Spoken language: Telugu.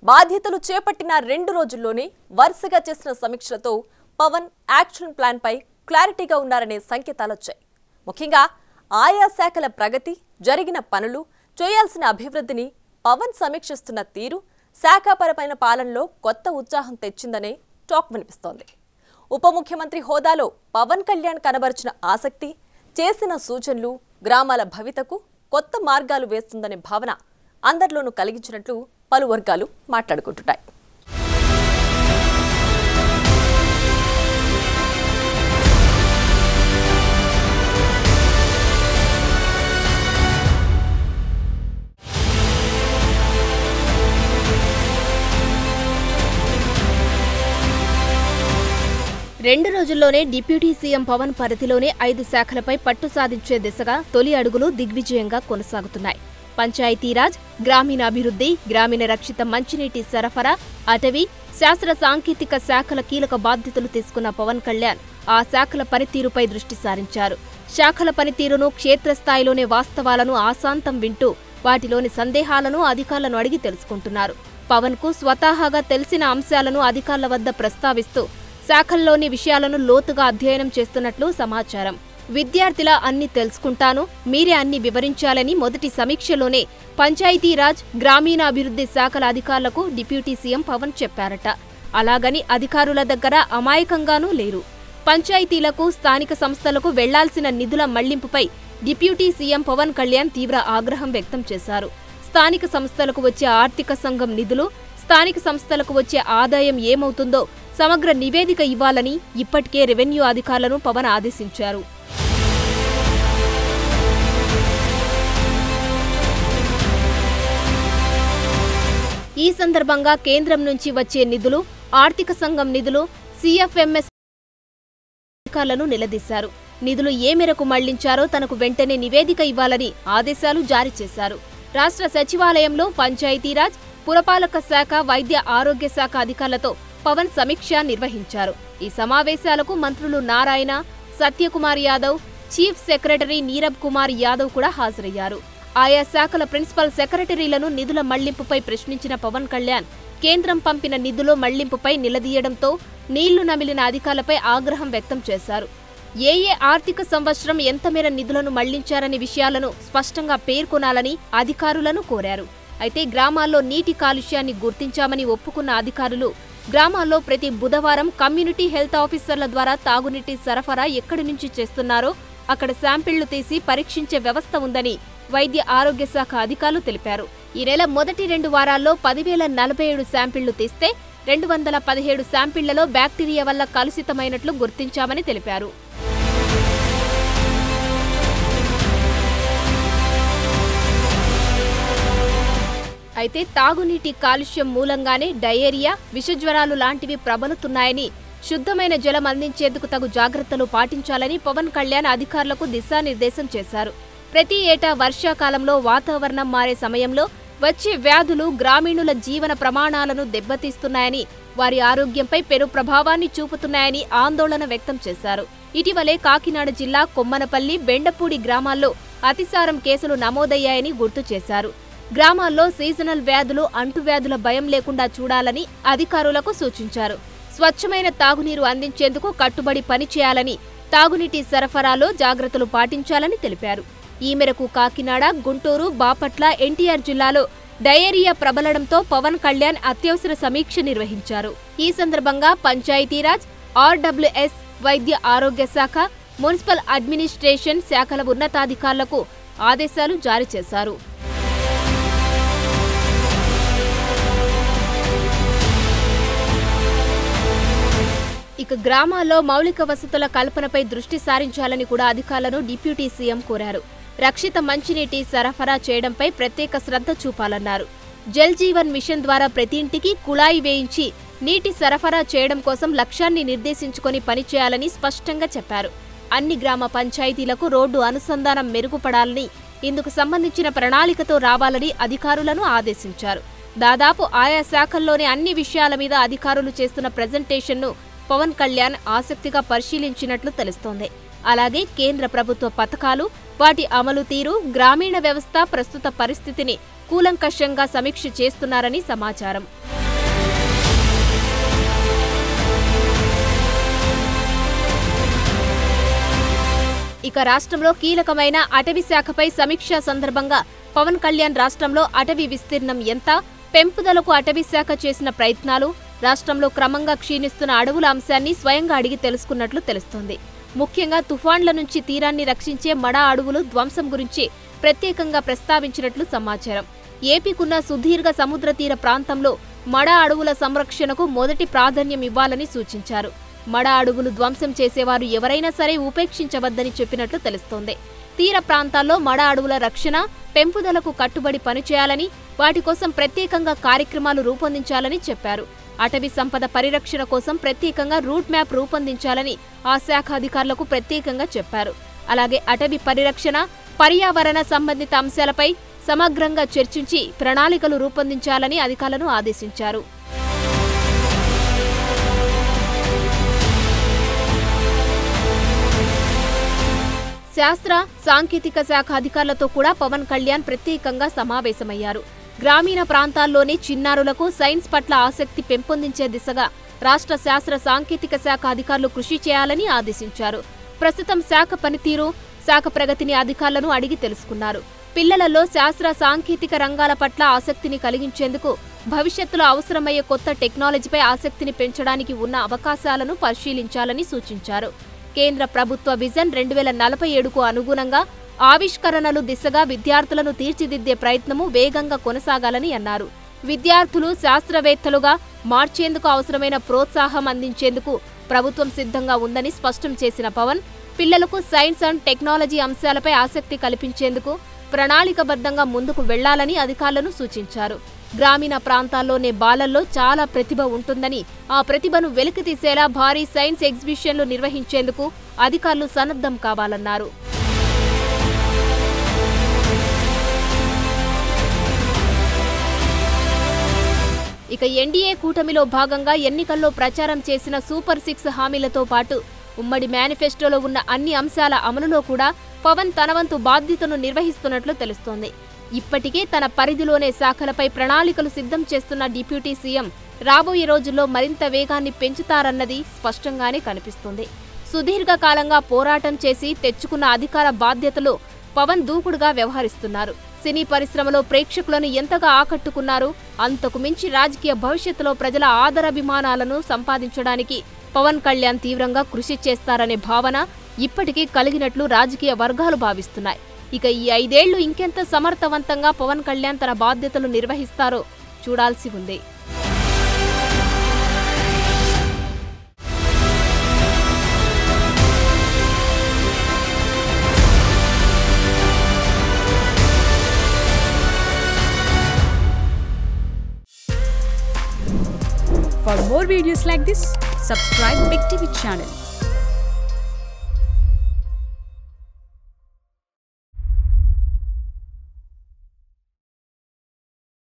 బాధ్యతలు చేపట్టిన 2 రోజుల్లోనే వరుసగా చేసిన సమీక్షలతో పవన్ యాక్షన్ ప్లాన్ పై క్లారిటీగా ఉన్నారనే సంకేతాలు వచ్చాయి. ముఖ్యంగా ఆయా శాఖల ప్రగతి, జరిగిన పనులు, చేయాల్సిన అభివృద్ధిని పవన్ సమీక్షిస్తున్న తీరు శాఖాపరమైన పాలనలో కొత్త ఉత్సాహం తెచ్చిందనే టాక్ వినిపిస్తోంది. ఉప ముఖ్యమంత్రి హోదాలో పవన్ కళ్యాణ్ కనబరిచిన ఆసక్తి, చేసిన సూచనలు గ్రామాల భవితకు కొత్త మార్గాలు వేస్తుందనే భావన అందరిలోనూ కలిగించినట్లు పలు వర్గాలు మాట్లాడుకుంటున్నాయి. రెండు రోజుల్లోనే డిప్యూటీ సీఎం పవన్ పరిధిలోనే 5 శాఖలపై పట్టు సాధించే దిశగా తొలి అడుగులు దిగ్విజయంగా కొనసాగుతున్నాయి. పంచాయతీరాజ్, గ్రామీణాభివృద్ధి, గ్రామీణ రక్షిత మంచినీటి సరఫరా, అటవీ, శాస్త్ర సాంకేతిక శాఖల కీలక బాధ్యతలు తీసుకున్న పవన్ కళ్యాణ్ ఆ శాఖల పనితీరుపై దృష్టి సారించారు. శాఖల పనితీరును, క్షేత్రస్థాయిలోని వాస్తవాలను ఆశాంతం వింటూ వాటిలోని సందేహాలను అధికారులను అడిగి తెలుసుకుంటున్నారు. పవన్ కు స్వతహాగా తెలిసిన అంశాలను అధికారుల వద్ద ప్రస్తావిస్తూ శాఖల్లోని విషయాలను లోతుగా అధ్యయనం చేస్తున్నట్లు సమాచారం. విద్యార్థిలా అన్ని తెలుసుకుంటాను, మీరే అన్ని వివరించాలని మొదటి సమీక్షలోనే పంచాయతీరాజ్, గ్రామీణాభివృద్ధి శాఖల అధికారులకు డిప్యూటీ సీఎం పవన్ చెప్పారట. అలాగని అధికారుల దగ్గర అమాయకంగానూ లేరు. పంచాయతీలకు, స్థానిక సంస్థలకు వెళ్లాల్సిన నిధుల మళ్లింపుపై డిప్యూటీ సీఎం పవన్ కళ్యాణ్ తీవ్ర ఆగ్రహం వ్యక్తం చేశారు. స్థానిక సంస్థలకు వచ్చే ఆర్థిక సంఘం నిధులు, స్థానిక సంస్థలకు వచ్చే ఆదాయం ఏమవుతుందో సమగ్ర నివేదిక ఇవ్వాలని ఇప్పటికే రెవెన్యూ అధికారులను పవన్ ఆదేశించారు. ఈ సందర్భంగా కేంద్రం నుంచి వచ్చే నిధులు, ఆర్థిక సంఘం నిధులు, సిఎఫ్ఎంఎస్ అధికారులను నిలదీశారు. నిధులు ఏ మేరకు మళ్లించారో తనకు వెంటనే నివేదిక ఇవ్వాలని ఆదేశాలు జారీ చేశారు. రాష్ట్ర సచివాలయంలో పంచాయతీరాజ్, పురపాలక శాఖ, వైద్య ఆరోగ్య శాఖ అధికారులతో పవన్ సమీక్ష నిర్వహించారు. ఈ సమావేశాలకు మంత్రులు నారాయణ, సత్యకుమార్ యాదవ్, చీఫ్ సెక్రటరీ నీరబ్ కుమార్ యాదవ్ కూడా హాజరయ్యారు. ఆయా శాఖల ప్రిన్సిపల్ సెక్రటరీలను నిధుల మళ్లింపుపై ప్రశ్నించిన పవన్ కళ్యాణ్ కేంద్రం పంపిన నిధుల మళ్లింపుపై నిలదీయడంతో నీళ్లు నమిలిన అధికారులపై ఆగ్రహం వ్యక్తం చేశారు. ఏ ఆర్థిక సంవత్సరం ఎంతమేర నిధులను మళ్లించారనే విషయాలను స్పష్టంగా పేర్కొనాలని అధికారులను కోరారు. అయితే గ్రామాల్లో నీటి కాలుష్యాన్ని గుర్తించామని ఒప్పుకున్న అధికారులు గ్రామాల్లో ప్రతి బుధవారం కమ్యూనిటీ హెల్త్ ఆఫీసర్ల ద్వారా తాగునీటి సరఫరా ఎక్కడి నుంచి చేస్తున్నారో అక్కడ శాంపిళ్లు తీసి పరీక్షించే వ్యవస్థ ఉందని వైద్య ఆరోగ్య శాఖ అధికారులు తెలిపారు. ఈ నెల మొదటి 2 వారాల్లో 10,047 శాంపిళ్లు తీస్తే 217 శాంపిళ్లలో బ్యాక్టీరియా వల్ల కలుషితమైనట్లు గుర్తించామని తెలిపారు. అయితే తాగునీటి కాలుష్యం మూలంగానే డయేరియా, విషజ్వరాలు లాంటివి ప్రబలుతున్నాయని, శుద్ధమైన జలం అందించేందుకు తగు జాగ్రత్తలు పాటించాలని పవన్ కళ్యాణ్ అధికారులకు దిశానిర్దేశం చేశారు. ప్రతి ఏటా వర్షాకాలంలో వాతావరణం మారే సమయంలో వచ్చే వ్యాధులు గ్రామీణుల జీవన ప్రమాణాలను దెబ్బతీస్తున్నాయని, వారి ఆరోగ్యంపై పెను ప్రభావాన్ని చూపుతున్నాయని ఆందోళన వ్యక్తం చేశారు. ఇటీవలే కాకినాడ జిల్లా కొమ్మనపల్లి, బెండపూడి గ్రామాల్లో అతిసారం కేసులు నమోదయ్యాయని గుర్తు చేశారు. గ్రామాల్లో సీజనల్ వ్యాధులు, అంటువ్యాధుల భయం లేకుండా చూడాలని అధికారులకు సూచించారు. స్వచ్ఛమైన తాగునీరు అందించేందుకు కట్టుబడి పనిచేయాలని, తాగునీటి సరఫరాలో జాగ్రత్తలు పాటించాలని తెలిపారు. ఈ మేరకు కాకినాడ, గుంటూరు, బాపట్ల, ఎన్టీఆర్ జిల్లాలో డయేరియా ప్రబలడంతో పవన్ కళ్యాణ్ అత్యవసర సమీక్ష నిర్వహించారు. ఈ సందర్భంగా పంచాయతీరాజ్, ఆర్డబ్ల్యూఎస్, వైద్య ఆరోగ్య శాఖ, మున్సిపల్ అడ్మినిస్ట్రేషన్ శాఖల ఉన్నతాధికారులకు ఆదేశాలు జారీ చేశారు. ఇక గ్రామాల్లో మౌలిక వసతుల కల్పనపై దృష్టి సారించాలని కూడా అధికారులను డిప్యూటీ సీఎం కోరారు. రక్షిత మంచినీటి సరఫరా చేయడంపై ప్రత్యేక శ్రద్ధ చూపాలన్నారు. జల్ జీవన్ మిషన్ ద్వారా ప్రతి ఇంటికి కుళాయి వేయించి నీటి సరఫరా చేయడం కోసం లక్ష్యాన్ని నిర్దేశించుకొని పనిచేయాలని స్పష్టంగా చెప్పారు. అన్ని గ్రామ పంచాయతీలకు రోడ్డు అనుసంధానం మెరుగుపడాలని, ఇందుకు సంబంధించిన ప్రణాళికతో రావాలని అధికారులను ఆదేశించారు. దాదాపు ఆయా శాఖల్లోని అన్ని విషయాల మీద అధికారులు చేస్తున్న ప్రెజెంటేషన్ను పవన్ కళ్యాణ్ ఆసక్తిగా పరిశీలించినట్లు తెలుస్తోంది. అలాగే కేంద్ర ప్రభుత్వ పథకాలు, వాటి అమలు తీరు, గ్రామీణ వ్యవస్థ ప్రస్తుత పరిస్థితిని కూలంకషంగా సమీక్ష చేస్తున్నారని సమాచారం. ఇక రాష్ట్రంలో కీలకమైన అటవీ శాఖపై సమీక్ష సందర్భంగా పవన్ కళ్యాణ్ రాష్ట్రంలో అటవీ విస్తీర్ణం ఎంత, పెంపుదలకు అటవీ శాఖ చేసిన ప్రయత్నాలు, రాష్ట్రంలో క్రమంగా క్షీణిస్తున్న అడవుల అంశాన్ని స్వయంగా అడిగి తెలుసుకున్నట్లు తెలుస్తోంది. ముఖ్యంగా తుఫాన్ల నుంచి తీరాన్ని రక్షించే మడా అడవులు ధ్వంసం గురించి ప్రత్యేకంగా ప్రస్తావించినట్లు సమాచారం. ఏపీకున్న సుదీర్ఘ సముద్ర తీర ప్రాంతంలో మడా అడవుల సంరక్షణకు మొదటి ప్రాధాన్యం ఇవ్వాలని సూచించారు. మడా అడవులు ధ్వంసం చేసేవారు ఎవరైనా సరే ఉపేక్షించవద్దని చెప్పినట్లు తెలుస్తోంది. తీర ప్రాంతాల్లో మడా అడవుల రక్షణ, పెంపుదలకు కట్టుబడి పనిచేయాలని, వాటి కోసం ప్రత్యేకంగా కార్యక్రమాలు రూపొందించాలని చెప్పారు. అటవీ సంపద పరిరక్షణ కోసం ప్రత్యేకంగా రూట్ మ్యాప్ రూపొందించాలని ఆ శాఖ అధికారులకు ప్రత్యేకంగా చెప్పారు. అలాగే అటవీ పరిరక్షణ, పర్యావరణ సంబంధిత అంశాలపై సమగ్రంగా చర్చించి ప్రణాళికలు రూపొందించాలని అధికారులను ఆదేశించారు. శాస్త్ర సాంకేతిక శాఖ అధికారులతో కూడా పవన్ కళ్యాణ్ ప్రత్యేకంగా సమావేశమయ్యారు. గ్రామీణ ప్రాంతాల్లోని చిన్నారులకు సైన్స్ పట్ల ఆసక్తి పెంపొందించే దిశగా రాష్ట్ర శాస్త్ర సాంకేతిక శాఖ అధికారులు కృషి చేయాలని ఆదేశించారు. ప్రస్తుతం శాఖ పనితీరు, శాఖ ప్రగతిని అధికారులను అడిగి తెలుసుకున్నారు. పిల్లలలో శాస్త్ర సాంకేతిక రంగాల పట్ల ఆసక్తిని కలిగించేందుకు భవిష్యత్తులో అవసరమయ్యే కొత్త టెక్నాలజీపై ఆసక్తిని పెంచడానికి ఉన్న అవకాశాలను పరిశీలించాలని సూచించారు. కేంద్ర ప్రభుత్వ విజన్ 2047కు అనుగుణంగా ఆవిష్కరణలు దిశగా విద్యార్థులను తీర్చిదిద్దే ప్రయత్నము వేగంగా కొనసాగాలని అన్నారు. విద్యార్థులు శాస్త్రవేత్తలుగా మార్చేందుకు అవసరమైన ప్రోత్సాహం అందించేందుకు ప్రభుత్వం సిద్ధంగా ఉందని స్పష్టం చేసిన పవన్, పిల్లలకు సైన్స్ అండ్ టెక్నాలజీ అంశాలపై ఆసక్తి కల్పించేందుకు ప్రణాళికబద్ధంగా ముందుకు వెళ్లాలని అధికారులను సూచించారు. గ్రామీణ ప్రాంతాల్లోనే బాలల్లో చాలా ప్రతిభ ఉంటుందని, ఆ ప్రతిభను వెలికితీసేలా భారీ సైన్స్ ఎగ్జిబిషన్లు నిర్వహించేందుకు అధికారులు సన్నద్ధం కావాలన్నారు. ఇక ఎన్డీఏ కూటమిలో భాగంగా ఎన్నికల్లో ప్రచారం చేసిన సూపర్ 6 హామీలతో పాటు ఉమ్మడి మేనిఫెస్టోలో ఉన్న అన్ని అంశాల అమలులో కూడా పవన్ తన వంతు బాధ్యతను నిర్వహిస్తున్నట్లు తెలుస్తోంది. ఇప్పటికే తన పరిధిలోనే శాఖలపై ప్రణాళికలు సిద్ధం చేస్తున్న డిప్యూటీ సీఎం రాబోయే రోజుల్లో మరింత వేగాన్ని పెంచుతారన్నది స్పష్టంగానే కనిపిస్తుంది. సుదీర్ఘకాలంగా పోరాటం చేసి తెచ్చుకున్న అధికార బాధ్యతలో పవన్ దూకుడుగా వ్యవహరిస్తున్నారు. సినీ పరిశ్రమలో ప్రేక్షకులను ఎంతగా ఆకట్టుకున్నారు, అంతకు మించి రాజకీయ భవిష్యత్తులో ప్రజల ఆదరాభిమానాలను సంపాదించడానికి పవన్ కళ్యాణ్ తీవ్రంగా కృషి చేస్తారనే భావన ఇప్పటికీ కలిగినట్లు రాజకీయ వర్గాలు భావిస్తున్నాయి. ఇక ఈ 5 ఏళ్లు ఇంకెంత సమర్థవంతంగా పవన్ కళ్యాణ్ తన బాధ్యతలు నిర్వహిస్తారో చూడాల్సి ఉంది. For more videos like this, subscribe Big TV channel.